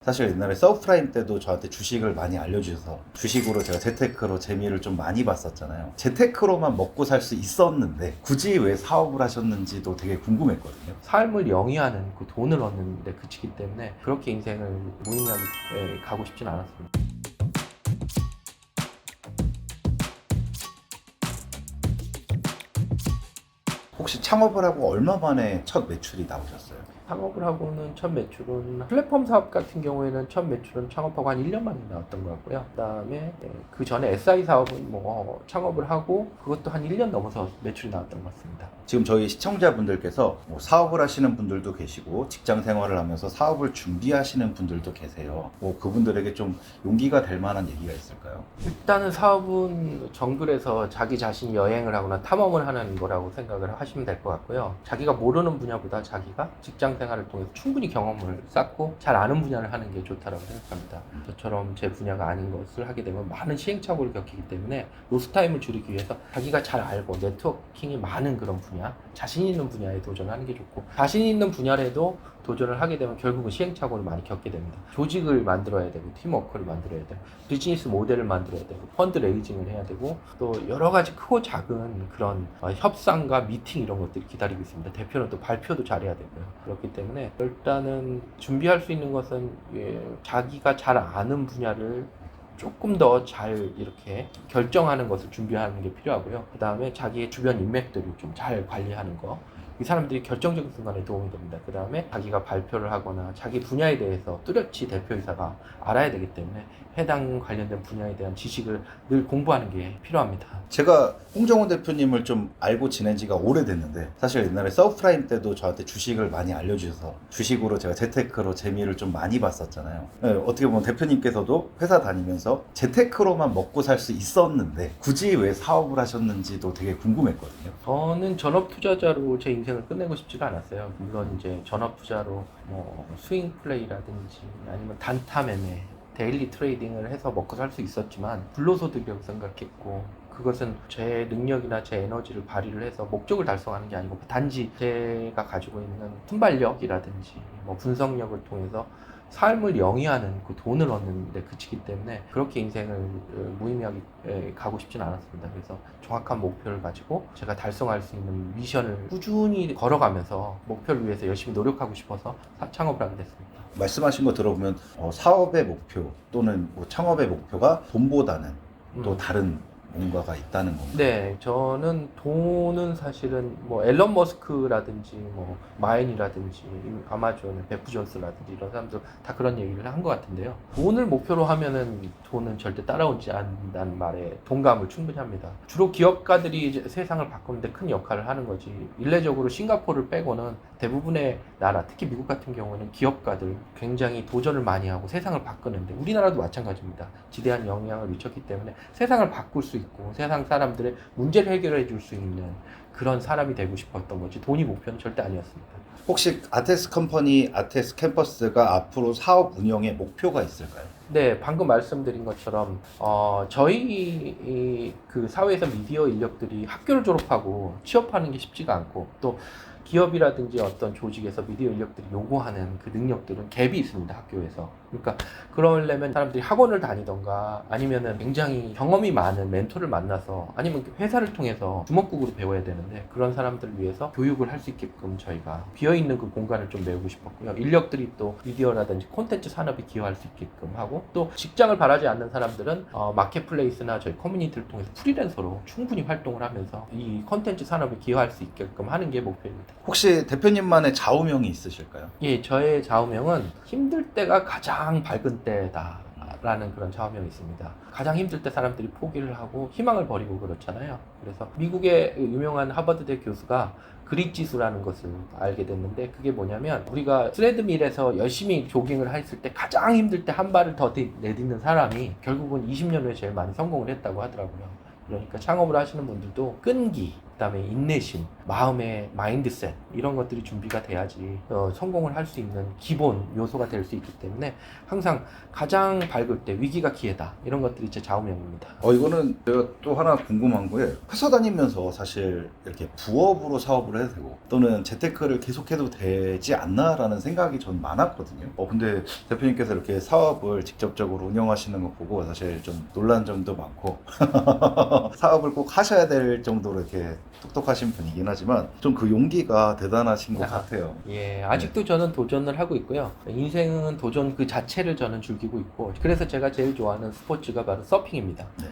사실 옛날에 서브프라임 때도 저한테 주식을 많이 알려주셔서 주식으로 제가 재테크로 재미를 좀 많이 봤었잖아요. 재테크로만 먹고 살 수 있었는데 굳이 왜 사업을 하셨는지도 되게 궁금했거든요. 삶을 영위하는 그 돈을 얻는 데 그치기 때문에 그렇게 인생을 무의미하게 가고 싶진 않았습니다. 혹시 창업을 하고 얼마 만에 첫 매출이 나오셨어요? 창업을 하고는 첫 매출은 플랫폼 사업 같은 경우에는 첫 매출은 창업하고 한 1년 만에 나왔던 것 같고요. 그다음에 그 전에 SI 사업은 뭐 창업을 하고 그것도 한 1년 넘어서 매출이 나왔던 것 같습니다. 지금 저희 시청자분들께서 뭐 사업을 하시는 분들도 계시고 직장 생활을 하면서 사업을 준비하시는 분들도 계세요. 뭐 그분들에게 좀 용기가 될 만한 얘기가 있을까요? 일단은 사업은 정글에서 자기 자신이 여행을 하거나 탐험을 하는 거라고 생각을 하시면 될 것 같고요. 자기가 모르는 분야보다 자기가 직장 생활을 통해서 충분히 경험을 쌓고 잘 아는 분야를 하는 게 좋다고 생각합니다. 저처럼 제 분야가 아닌 것을 하게 되면 많은 시행착오를 겪기 때문에 로스타임을 줄이기 위해서 자기가 잘 알고 네트워킹이 많은 그런 분야, 자신 있는 분야에 도전하는 게 좋고, 자신 있는 분야라도 도전을 하게 되면 결국은 시행착오를 많이 겪게 됩니다. 조직을 만들어야 되고, 팀워크를 만들어야 되고, 비즈니스 모델을 만들어야 되고, 펀드 레이징을 해야 되고, 또 여러 가지 크고 작은 그런 협상과 미팅 이런 것들이 기다리고 있습니다. 대표는 또 발표도 잘해야 되고요. 그렇기 때문에 일단은 준비할 수 있는 것은 자기가 잘 아는 분야를 조금 더 잘 이렇게 결정하는 것을 준비하는 게 필요하고요. 그 다음에 자기의 주변 인맥들을 좀 잘 관리하는 거. 이 사람들이 결정적인 순간에 도움이 됩니다. 그 다음에 자기가 발표를 하거나 자기 분야에 대해서 뚜렷이 대표이사가 알아야 되기 때문에 해당 관련된 분야에 대한 지식을 늘 공부하는 게 필요합니다. 제가 홍정훈 대표님을 좀 알고 지낸 지가 오래됐는데 사실 옛날에 서브프라임 때도 저한테 주식을 많이 알려주셔서 주식으로 제가 재테크로 재미를 좀 많이 봤었잖아요. 네, 어떻게 보면 대표님께서도 회사 다니면서 재테크로만 먹고 살 수 있었는데 굳이 왜 사업을 하셨는지도 되게 궁금했거든요. 저는 전업 투자자로 제 인생을 끝내고 싶지가 않았어요. 물론 이제 전업 투자로 뭐 스윙 플레이라든지 아니면 단타 매매, 데일리 트레이딩을 해서 먹고 살 수 있었지만 불로소득이라고 생각했고, 그것은 제 능력이나 제 에너지를 발휘를 해서 목적을 달성하는 게 아니고 단지 제가 가지고 있는 순발력이라든지 뭐 분석력을 통해서 삶을 영위하는 그 돈을 얻는 데 그치기 때문에 그렇게 인생을 무의미하게 가고 싶진 않았습니다. 그래서 정확한 목표를 가지고 제가 달성할 수 있는 미션을 꾸준히 걸어가면서 목표를 위해서 열심히 노력하고 싶어서 창업을 하게 됐습니다. 말씀하신 거 들어보면 사업의 목표 또는 뭐 창업의 목표가 돈보다는 또 다른 뭔가가 있다는 건가요? 네, 저는 돈은 사실은 뭐 앨런 머스크라든지 뭐 마인이라든지 아마존, 베프 존스라든지 이런 사람들 다 그런 얘기를 한 것 같은데요. 돈을 목표로 하면은 돈은 절대 따라오지 않는다는 말에 동감을 충분히 합니다. 주로 기업가들이 이제 세상을 바꾸는데 큰 역할을 하는 거지. 일례적으로 싱가포르를 빼고는 대부분의 나라, 특히 미국 같은 경우는 기업가들 굉장히 도전을 많이 하고 세상을 바꾸는데, 우리나라도 마찬가지입니다. 지대한 영향을 미쳤기 때문에 세상을 바꿀 수 있고 세상 사람들의 문제를 해결해 줄 수 있는 그런 사람이 되고 싶었던 거지, 돈이 목표는 절대 아니었습니다. 혹시 아테스 컴퍼니, 아테스 캠퍼스가 앞으로 사업 운영에 목표가 있을까요? 네, 방금 말씀드린 것처럼 저희 그 사회에서 미디어 인력들이 학교를 졸업하고 취업하는 게 쉽지가 않고, 또 기업이라든지 어떤 조직에서 미디어 인력들이 요구하는 그 능력들은 갭이 있습니다, 학교에서. 그러니까 그러려면 사람들이 학원을 다니던가 아니면은 굉장히 경험이 많은 멘토를 만나서 아니면 회사를 통해서 주먹국으로 배워야 되는데, 그런 사람들을 위해서 교육을 할 수 있게끔 저희가 비어있는 그 공간을 좀 메우고 싶었고요. 인력들이 또 미디어라든지 콘텐츠 산업에 기여할 수 있게끔 하고, 또 직장을 바라지 않는 사람들은 마켓플레이스나 저희 커뮤니티를 통해서 프리랜서로 충분히 활동을 하면서 이 콘텐츠 산업에 기여할 수 있게끔 하는 게 목표입니다. 혹시 대표님만의 좌우명이 있으실까요? 예, 저의 좌우명은 힘들 때가 가장 밝은 때다 라는 그런 좌우명이 있습니다. 가장 힘들 때 사람들이 포기를 하고 희망을 버리고 그렇잖아요. 그래서 미국의 유명한 하버드대 교수가 그릿 지수라는 것을 알게 됐는데, 그게 뭐냐면 우리가 트레드밀에서 열심히 조깅을 했을 때 가장 힘들 때 한 발을 더 내딛는 사람이 결국은 20년 후에 제일 많이 성공을 했다고 하더라고요. 그러니까 창업을 하시는 분들도 끈기, 그다음에 인내심, 마음의 마인드셋 이런 것들이 준비가 돼야지 성공을 할 수 있는 기본 요소가 될 수 있기 때문에 항상 가장 밝을 때 위기가 기회다 이런 것들이 제 좌우명입니다. 이거는 제가 또 하나 궁금한 거에 회사 다니면서 사실 이렇게 부업으로 사업을 해도 되고 또는 재테크를 계속해도 되지 않나라는 생각이 전 많았거든요. 근데 대표님께서 이렇게 사업을 직접적으로 운영하시는 거 보고 사실 좀 놀란 점도 많고 사업을 꼭 하셔야 될 정도로 이렇게 똑똑하신 분이긴 하지만 좀 그 용기가 대단하신 것 같아요. 예, 아직도 저는 도전을 하고 있고요. 인생은 도전 그 자체를 저는 즐기고 있고 그래서 제가 제일 좋아하는 스포츠가 바로 서핑입니다. 네.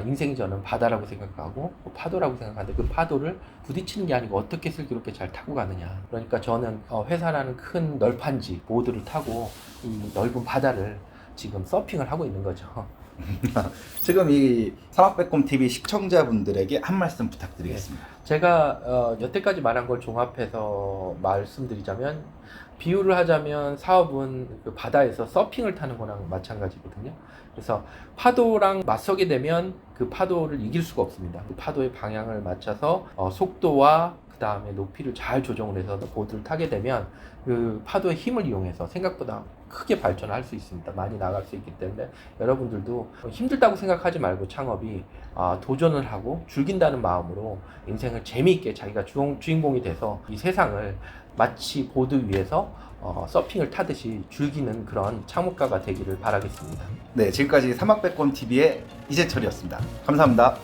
인생이 저는 바다라고 생각하고 파도라고 생각하는데 그 파도를 부딪히는 게 아니고 어떻게 슬기롭게 잘 타고 가느냐. 그러니까 저는 회사라는 큰 널판지 보드를 타고 이 넓은 바다를 지금 서핑을 하고 있는 거죠. 지금 이 사막백곰 TV 시청자분들에게 한 말씀 부탁드리겠습니다. 제가 여태까지 말한 걸 종합해서 말씀드리자면 비유를 하자면 사업은 그 바다에서 서핑을 타는 거랑 마찬가지거든요. 그래서 파도랑 맞서게 되면 그 파도를 이길 수가 없습니다. 그 파도의 방향을 맞춰서 속도와 그 다음에 높이를 잘 조정을 해서 보드를 타게 되면 그 파도의 힘을 이용해서 생각보다 크게 발전할 수 있습니다. 많이 나갈 수 있기 때문에 여러분들도 힘들다고 생각하지 말고 창업이 도전을 하고 즐긴다는 마음으로 인생을 재미있게 자기가 주인공이 돼서 이 세상을 마치 보드 위에서 서핑을 타듯이 즐기는 그런 창업가가 되기를 바라겠습니다. 네, 지금까지 사막백곰 TV의 이재철이었습니다. 감사합니다.